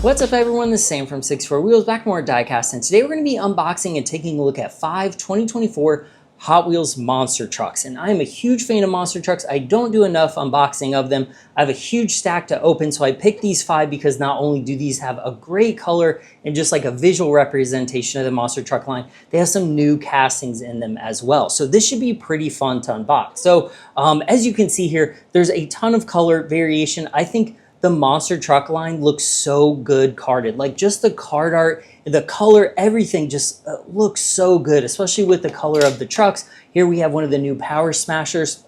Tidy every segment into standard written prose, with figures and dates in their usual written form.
What's up everyone, this is Sam from 64 Wheels, back more diecast, and today we're going to be unboxing and taking a look at 5 2024 Hot Wheels monster trucks. And I am a huge fan of monster trucks. I don't do enough unboxing of them. I have a huge stack to open, so I picked these 5 because not only do these have a great color and just like a visual representation of the monster truck line, they have some new castings in them as well. So this should be pretty fun to unbox. So as you can see here, there's a ton of color variation. I think the monster truck line looks so good carded. Like just the card art, the color, everything just looks so good, especially with the color of the trucks. Here we have one of the new Power Smashers.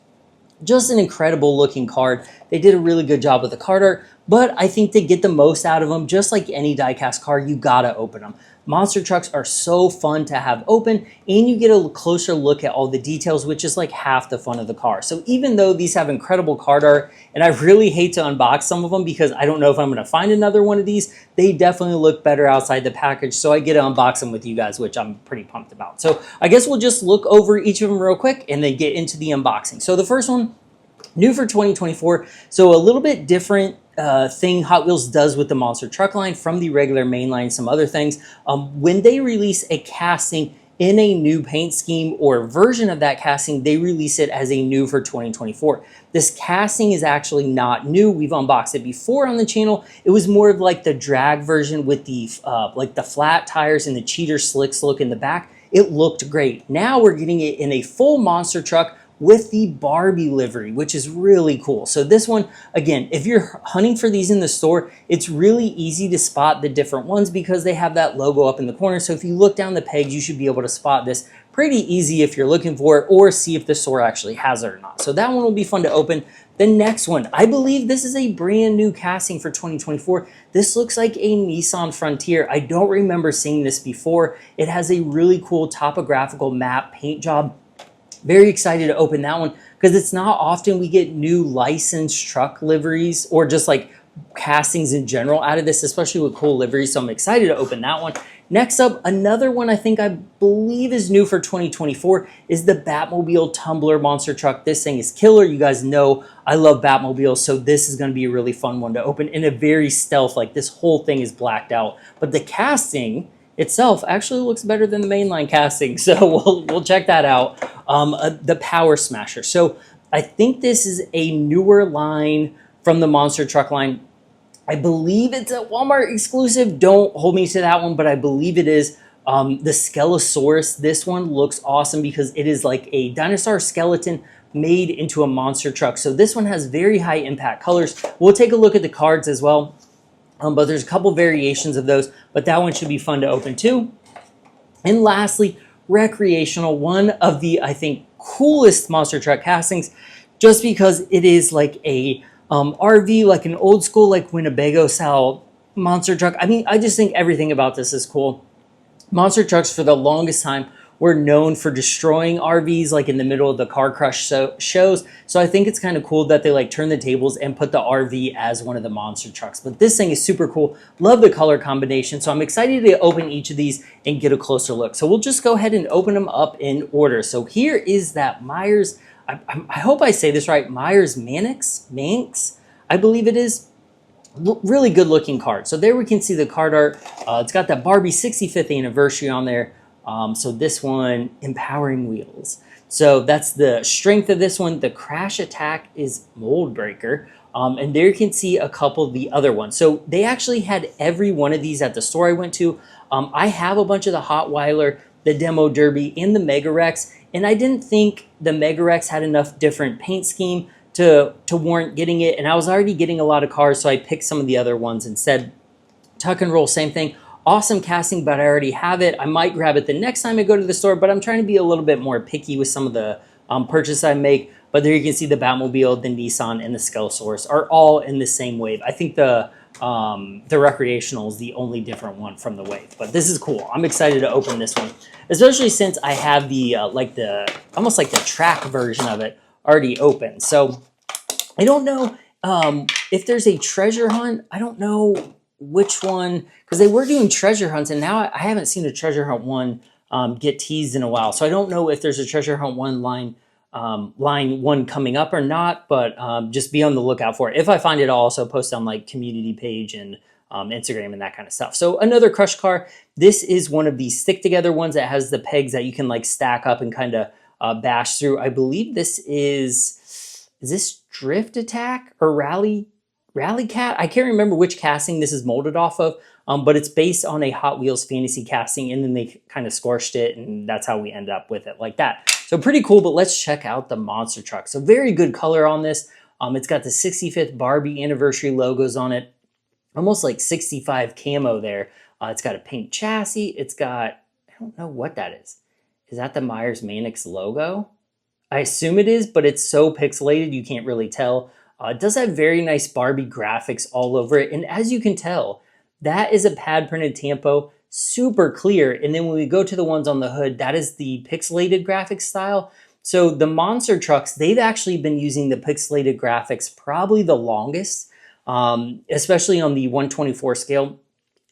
Just an incredible looking card. They did a really good job with the card art, but I think to get the most out of them, just like any diecast card, you gotta open them. Monster trucks are so fun to have open, and you get a closer look at all the details, which is like half the fun of the car. So even though these have incredible card art, and I really hate to unbox some of them because I don't know if I'm gonna find another one of these, they definitely look better outside the package, so I get to unbox them with you guys, which I'm pretty pumped about. So I guess we'll just look over each of them real quick and then get into the unboxing. So the first one, new for 2024, so a little bit different thing Hot Wheels does with the monster truck line from the regular mainline, some other things. When they release a casting in a new paint scheme or version of that casting, they release it as a new for 2024. This casting is actually not new. We've unboxed it before on the channel. It was more of like the drag version with the like the flat tires and the cheater slicks look in the back. It looked great. Now we're getting it in a full monster truck with the Barbie livery, which is really cool. So this one, again, if you're hunting for these in the store, it's really easy to spot the different ones because they have that logo up in the corner. So if you look down the pegs, you should be able to spot this pretty easy if you're looking for it, or see if the store actually has it or not. So that one will be fun to open. The next one, I believe this is a brand new casting for 2024. This looks like a Nissan Frontier. I don't remember seeing this before. It has a really cool topographical map paint job. Very excited to open that one because it's not often we get new licensed truck liveries or just like castings in general out of this, especially with cool liveries. So I'm excited to open that one. Next up, another one I believe is new for 2024 is the Batmobile Tumbler monster truck. This thing is killer. You guys know I love Batmobiles, so this is going to be a really fun one to open in a very stealth, like this whole thing is blacked out. But the casting itself actually looks better than the mainline casting, so we'll check that out. The Power Smasher. So I think this is a newer line from the monster truck line. I believe it's a Walmart exclusive. Don't hold me to that one, but I believe it is. The Skelosaurus, this one looks awesome because it is like a dinosaur skeleton made into a monster truck. So this one has very high impact colors. We'll take a look at the cards as well. But there's a couple variations of those, but that one should be fun to open too. And lastly, recreational, one of the, I think, coolest monster truck castings, just because it is like a RV, like an old school, like Winnebago style monster truck. I mean, I just think everything about this is cool. Monster trucks for the longest time were known for destroying RVs like in the middle of the car crush shows. So I think it's kind of cool that they like turn the tables and put the RV as one of the monster trucks. But this thing is super cool. Love the color combination. So I'm excited to open each of these and get a closer look. So we'll just go ahead and open them up in order. So here is that Meyers, I hope I say this right, Meyers Manx, I believe it is. Really good looking card. So there we can see the card art. It's got that Barbie 65th anniversary on there. So this one, empowering wheels. So that's the strength of this one. The crash attack is mold breaker. And there you can see a couple of the other ones. So they actually had every one of these at the store I went to. I have a bunch of the Hot Weiler, the Demo Derby, and the Mega Rex. And I didn't think the Mega Rex had enough different paint scheme to warrant getting it. And I was already getting a lot of cars, so I picked some of the other ones instead. Tuck and Roll, same thing. Awesome casting, but I already have it. I might grab it the next time I go to the store, but I'm trying to be a little bit more picky with some of the purchases I make. But there you can see the Batmobile, the Nissan, and the Skelosaurus are all in the same wave. I think the recreational is the only different one from the wave, but this is cool. I'm excited to open this one, especially since I have the almost like the track version of it already open. So I don't know if there's a treasure hunt. I don't know which one, because they were doing treasure hunts, and now I haven't seen a treasure hunt one get teased in a while. So I don't know if there's a treasure hunt one line one coming up or not, but just be on the lookout for it. If I find it, I'll also post on like community page and Instagram and that kind of stuff. So another crushed car. This is one of these stick together ones that has the pegs that you can like stack up and kind of bash through. I believe this is this Drift Attack or Rally Cat? I can't remember which casting this is molded off of, but it's based on a Hot Wheels fantasy casting, and then they kind of squashed it, and that's how we end up with it like that. So pretty cool, but let's check out the monster truck. So very good color on this. It's got the 65th Barbie anniversary logos on it. Almost like 65 camo there. It's got a pink chassis. It's got, I don't know what that is. Is that the Meyers Manx logo? I assume it is, but it's so pixelated you can't really tell. It does have very nice Barbie graphics all over it. And as you can tell, that is a pad printed tampo, super clear. And then when we go to the ones on the hood, that is the pixelated graphics style. So the monster trucks, they've actually been using the pixelated graphics probably the longest, especially on the 124 scale.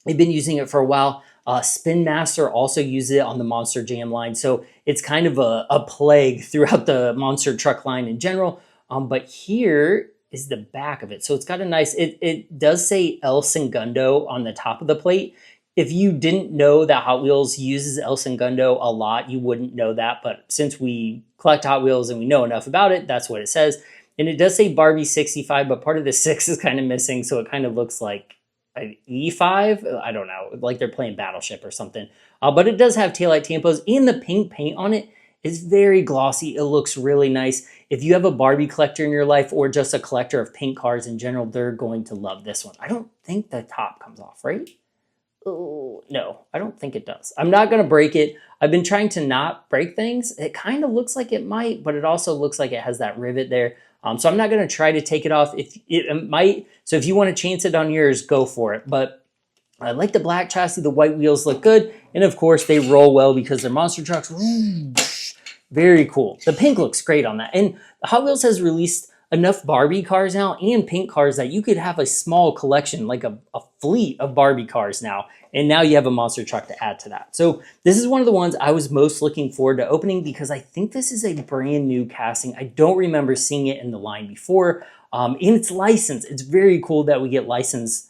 They've been using it for a while. Spin Master also uses it on the Monster Jam line. So it's kind of a plague throughout the monster truck line in general. But here is the back of it. So it's got a nice, it does say El Segundo on the top of the plate. If you didn't know that Hot Wheels uses El Segundo a lot, you wouldn't know that. But since we collect Hot Wheels and we know enough about it, that's what it says. And it does say Barbie 65, but part of the 6 is kind of missing. So it kind of looks like an E5. I don't know, like they're playing Battleship or something. But it does have taillight tampos, and the pink paint on it is very glossy. It looks really nice. If you have a Barbie collector in your life or just a collector of pink cars in general, they're going to love this one. I don't think the top comes off, right? Oh, no, I don't think it does. I'm not going to break it. I've been trying to not break things. It kind of looks like it might, but it also looks like it has that rivet there. So I'm not going to try to take it off. If it might, so if you want to chance it on yours, go for it. But I like the black chassis. The white wheels look good. And of course, they roll well because they're monster trucks. Very cool. The pink looks great on that. And Hot Wheels has released enough Barbie cars now and pink cars that you could have a small collection, like a fleet of Barbie cars now. And now you have a monster truck to add to that. So this is one of the ones I was most looking forward to opening because I think this is a brand new casting. I don't remember seeing it in the line before. And it's licensed. It's very cool that we get licensed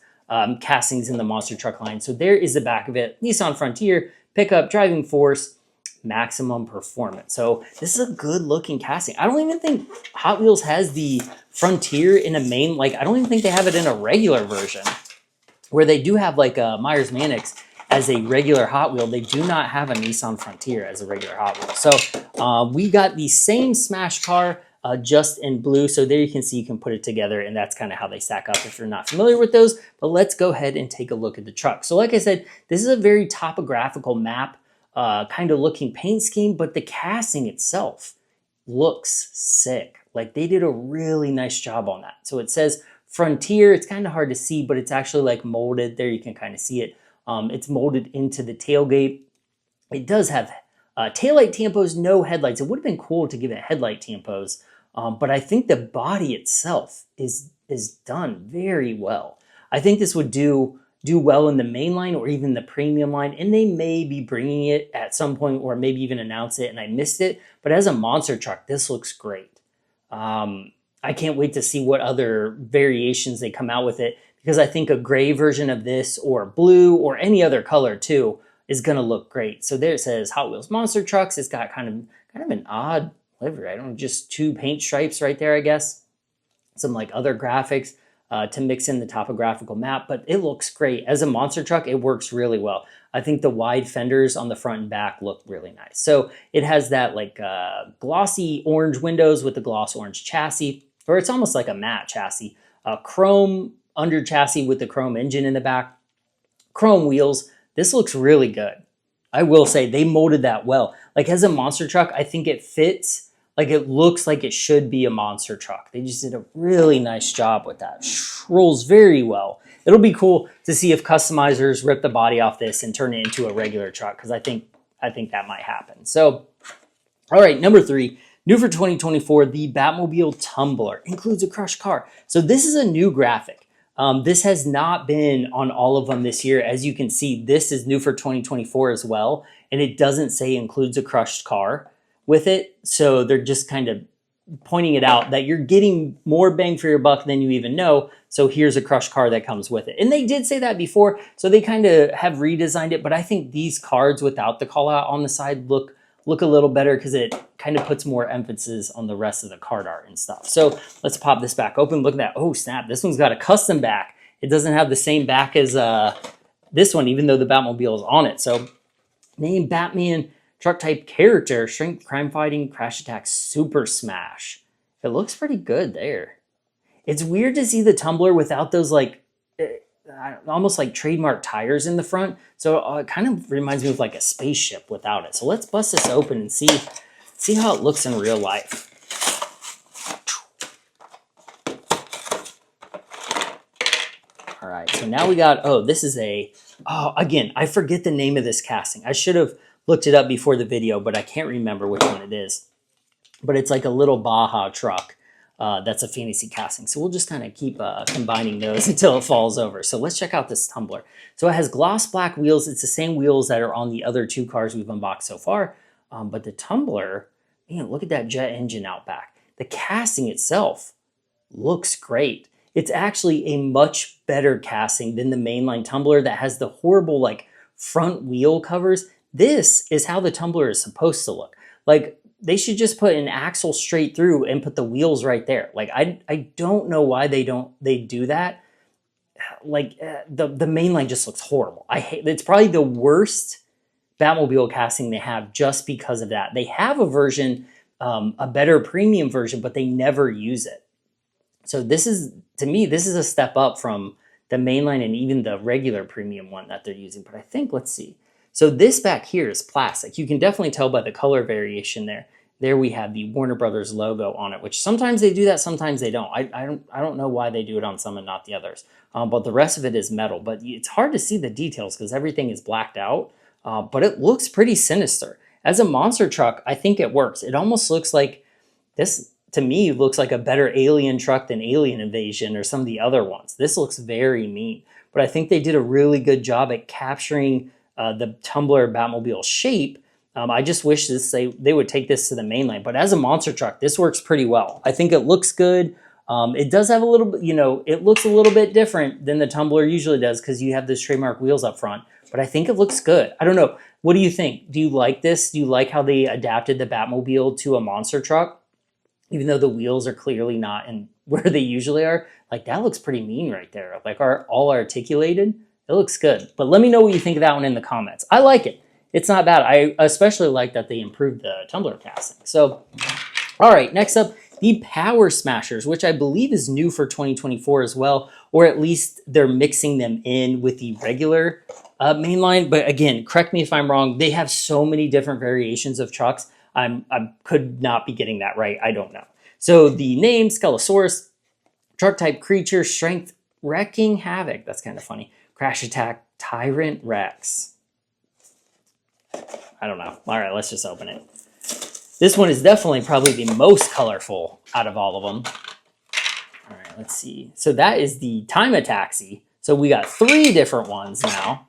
castings in the monster truck line. So there is the back of it. Nissan Frontier, pickup, driving force, maximum performance. So this is a good looking casting. I don't even think Hot Wheels has the Frontier in a main, like I don't even think they have it in a regular version, where they do have like a Meyers Manx as a regular Hot Wheel. They do not have a Nissan Frontier as a regular Hot Wheel. So we got the same smash car, just in blue. So there you can see you can put it together, and that's kind of how they stack up if you're not familiar with those. But let's go ahead and take a look at the truck. So like I said, this is a very topographical map kind of looking paint scheme, but the casting itself looks sick. Like they did a really nice job on that. So it says Frontier. It's kind of hard to see, but it's actually like molded. There you can kind of see it. It's molded into the tailgate. It does have taillight tampos, no headlights. It would have been cool to give it headlight tampos, but I think the body itself is done very well. I think this would do well in the main line or even the premium line, and they may be bringing it at some point or maybe even announce it and I missed it. But as a monster truck, this looks great. I can't wait to see what other variations they come out with it, because I think a gray version of this or blue or any other color too is going to look great. So there it says Hot Wheels Monster Trucks. It's got kind of an odd livery. I don't know, just 2 paint stripes right there, I guess. Some like other graphics to mix in the topographical map, but it looks great. As a monster truck, it works really well. I think the wide fenders on the front and back look really nice. So it has that like glossy orange windows with the gloss orange chassis, or it's almost like a matte chassis. Chrome under chassis with the chrome engine in the back. Chrome wheels. This looks really good. I will say they molded that well. Like as a monster truck, I think it fits. Like it looks like it should be a monster truck. They just did a really nice job with that. Rolls very well. It'll be cool to see if customizers rip the body off this and turn it into a regular truck, because I think that might happen. So, all right, number 3, new for 2024, the Batmobile Tumbler includes a crushed car. So this is a new graphic. This has not been on all of them this year. As you can see, this is new for 2024 as well, and it doesn't say includes a crushed car with it. So they're just kind of pointing it out that you're getting more bang for your buck than you even know. So here's a crushed card that comes with it. And they did say that before, so they kind of have redesigned it, but I think these cards without the call out on the side look a little better because it kind of puts more emphasis on the rest of the card art and stuff. So let's pop this back open. Look at that. Oh snap, this one's got a custom back. It doesn't have the same back as this one, even though the Batmobile is on it. So name Batman truck type character, strength, crime fighting, crash attack, super smash. It looks pretty good there. It's weird to see the Tumbler without those like almost like trademark tires in the front. So it kind of reminds me of like a spaceship without it. So let's bust this open and see how it looks in real life. All right, so now we got, this is again, I forget the name of this casting. I should have looked it up before the video, but I can't remember which one it is. But it's like a little Baja truck. That's a fantasy casting. So we'll just kind of keep combining those until it falls over. So let's check out this Tumbler. So it has gloss black wheels. It's the same wheels that are on the other two cars we've unboxed so far. But the Tumbler, man, look at that jet engine out back. The casting itself looks great. It's actually a much better casting than the mainline Tumbler that has the horrible like front wheel covers. This is how the Tumbler is supposed to look. Like, they should just put an axle straight through and put the wheels right there. Like, I don't know why they do that. Like, the mainline just looks horrible. It's probably the worst Batmobile casting they have just because of that. They have a version, a better premium version, but they never use it. So this is, to me, this is a step up from the mainline and even the regular premium one that they're using. But I think, let's see. So this back here is plastic. You can definitely tell by the color variation there. There we have the Warner Brothers logo on it, which sometimes they do that, sometimes they don't. I don't know why they do it on some and not the others. But the rest of it is metal. But it's hard to see the details because everything is blacked out. But it looks pretty sinister. As a monster truck, I think it works. It almost looks like this, to me, looks like a better Alien truck than Alien Invasion or some of the other ones. This looks very mean. But I think they did a really good job at capturing the Tumbler Batmobile shape. I just wish they would take this to the mainline. But as a monster truck, this works pretty well. I think it looks good. It does have a little bit, it looks a little bit different than the Tumbler usually does because you have those trademark wheels up front. But I think it looks good. I don't know. What do you think? Do you like this? Do you like how they adapted the Batmobile to a monster truck? Even though the wheels are clearly not in where they usually are. Like, that looks pretty mean right there. Like, all articulated. It looks good. But let me know what you think of that one in the comments. I like it. It's not bad. I especially like that they improved the Tumbler casting. So, all right, next up, the Power Smashers, which I believe is new for 2024 as well, or at least they're mixing them in with the regular mainline. But again, correct me if I'm wrong. They have so many different variations of trucks. I could not be getting that right. I don't know. So the name, Skelosaurus, truck type creature, strength, wrecking havoc. That's kind of funny. Crash attack, Tyrant Rex. I don't know. All right, let's just open it. This one is definitely probably the most colorful out of all of them. All right, let's see. So that is the Time Taxi. So we got 3 different ones now.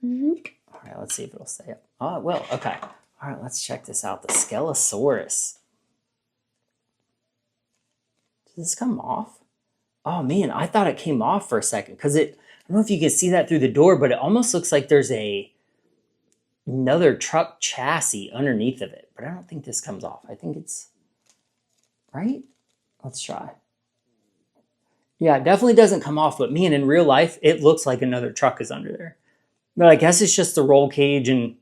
All right, let's see if it'll stay up. Oh, it will. Okay. All right, let's check this out. The Skelosaurus. Does this come off? Oh, man, I thought it came off for a second because I don't know if you can see that through the door, but it almost looks like there's another truck chassis underneath of it. But I don't think this comes off. I think it's, right? Let's try. Yeah, it definitely doesn't come off, but man, in real life, it looks like another truck is under there. But I guess it's just the roll cage and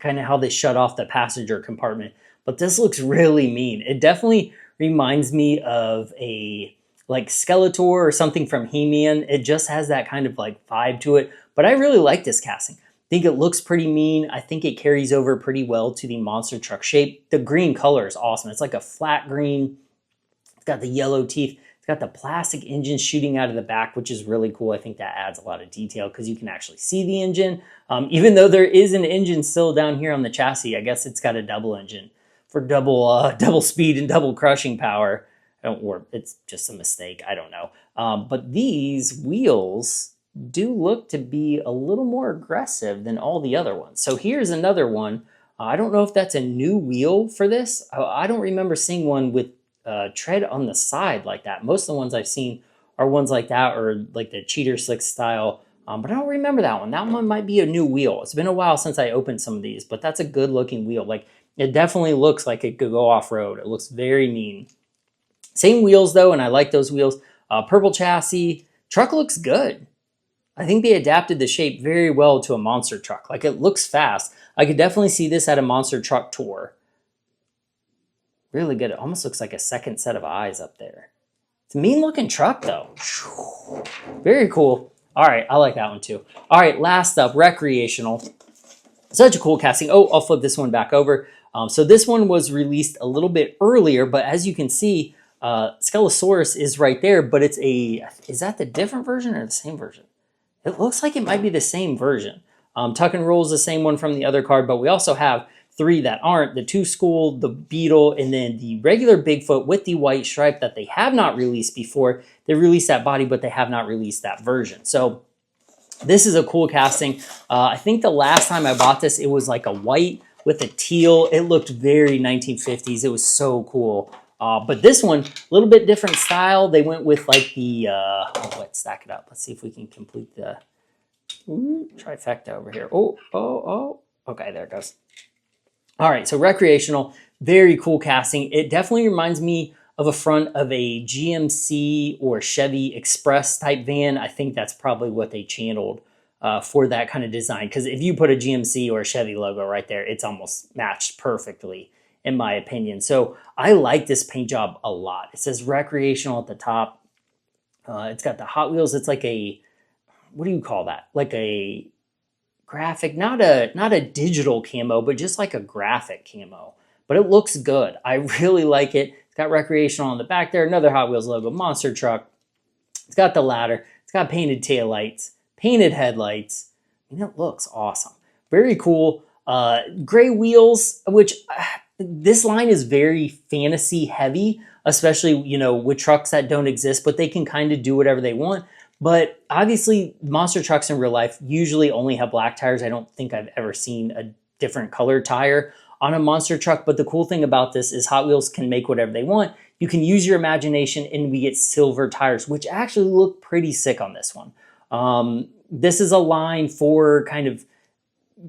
kind of how they shut off the passenger compartment. But this looks really mean. It definitely reminds me of a like Skeletor or something from He-Man. It just has that kind of like vibe to it. But I really like this casting. I think it looks pretty mean. I think it carries over pretty well to the monster truck shape. The green color is awesome. It's like a flat green. It's got the yellow teeth. It's got the plastic engine shooting out of the back, which is really cool. I think that adds a lot of detail because you can actually see the engine. Even though there is an engine still down here on the chassis, I guess it's got a double engine for double speed and double crushing power. Or it's just a mistake. I don't know. But these wheels do look to be a little more aggressive than all the other ones. So here's another one I don't know if that's a new wheel for this. I don't remember seeing one with tread on the side like that. Most of the ones I've seen are ones like that, or like the cheater slick style. But I don't remember that one. That one might be a new wheel. It's been a while since I opened some of these, but that's a good looking wheel. Like, it definitely looks like it could go off-road. It looks very mean. Same wheels though, and I like those wheels. Purple chassis. Truck looks good. I think they adapted the shape very well to a monster truck. Like, it looks fast. I could definitely see this at a monster truck tour. Really good. It almost looks like a second set of eyes up there. It's a mean looking truck though. Very cool. All right, I like that one too. All right, last up, recreational. Such a cool casting. Oh, I'll flip this one back over. So this one was released a little bit earlier, but as you can see, Skelosaurus is right there, but it's is that the different version or the same version? It looks like it might be the same version. Tuck and Roll is the same one from the other card, but we also have 3 that aren't, the 2 School, the Beetle, and then the regular Bigfoot with the white stripe that they have not released before. They released that body, but they have not released that version. So this is a cool casting. I think the last time I bought this, it was like a white with a teal. It looked very 1950s. It was so cool. But this one, a little bit different style. They went with like the, let's stack it up. Let's see if we can complete the trifecta over here. Oh. Okay, there it goes. All right, so recreational, very cool casting. It definitely reminds me of a front of a GMC or Chevy Express type van. I think that's probably what they channeled for that kind of design. Because if you put a GMC or a Chevy logo right there, it's almost matched perfectly, in my opinion. So I like this paint job a lot. It says recreational at the top. It's got the Hot Wheels. It's like a, what do you call that? Like a graphic, not a digital camo, but just like a graphic camo. But it looks good. I really like it. It's got recreational on the back there. Another Hot Wheels logo, monster truck. It's got the ladder. It's got painted taillights, painted headlights. I mean, it looks awesome. Very cool. Gray wheels, which this line is very fantasy heavy, especially, you know, with trucks that don't exist, but they can kind of do whatever they want. But obviously, monster trucks in real life usually only have black tires. I don't think I've ever seen a different color tire on a monster truck. But the cool thing about this is Hot Wheels can make whatever they want. You can use your imagination and we get silver tires, which actually look pretty sick on this one. This is a line for kind of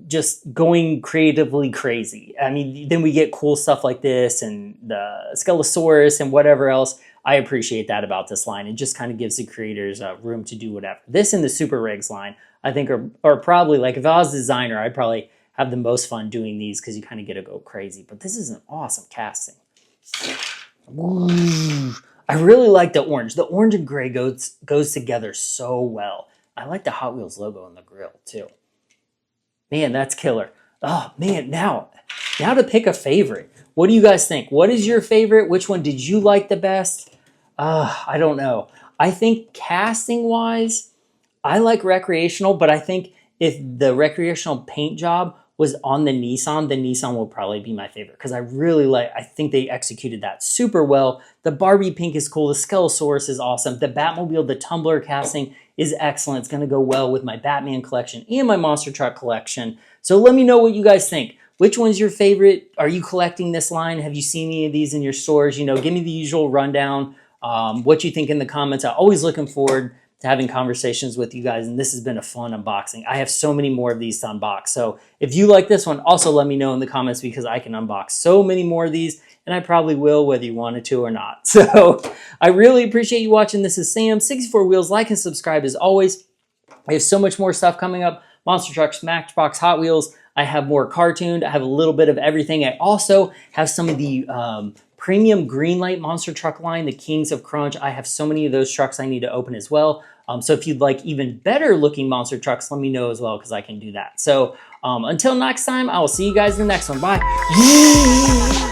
just going creatively crazy. I mean, then we get cool stuff like this and the Skelosaurus and whatever else. I appreciate that about this line. It just kind of gives the creators room to do whatever. This and the Super Rigs line, I think are probably, like, if I was a designer, I'd probably have the most fun doing these because you kind of get to go crazy. But this is an awesome casting. Ooh, I really like the orange. The orange and gray goes together so well. I like the Hot Wheels logo on the grill too. Man, that's killer. Oh man, now to pick a favorite. What do you guys think? What is your favorite? Which one did you like the best? I don't know. I think casting wise, I like recreational, but I think if the recreational paint job was on the Nissan will probably be my favorite because I think they executed that super well. The Barbie pink is cool. The Skelosaurus is awesome. The Batmobile, the Tumbler casting is excellent. It's going to go well with my Batman collection and my monster truck collection. So let me know what you guys think. Which one's your favorite? Are you collecting this line? Have you seen any of these in your stores? You know, give me the usual rundown. What you think in the comments. I'm always looking forward to having conversations with you guys, and this has been a fun unboxing. I have so many more of these to unbox. So if you like this one, also let me know in the comments because I can unbox so many more of these, and I probably will whether you wanted to or not. So I really appreciate you watching. This is Sam, 64 Wheels. Like and subscribe as always. I have so much more stuff coming up. Monster trucks, Matchbox, Hot Wheels. I have more cartooned. I have a little bit of everything. I also have some of the premium Greenlight monster truck line, the Kings of Crunch. I have so many of those trucks I need to open as well. So if you'd like even better looking monster trucks, let me know as well because I can do that. So until next time, I will see you guys in the next one. Bye.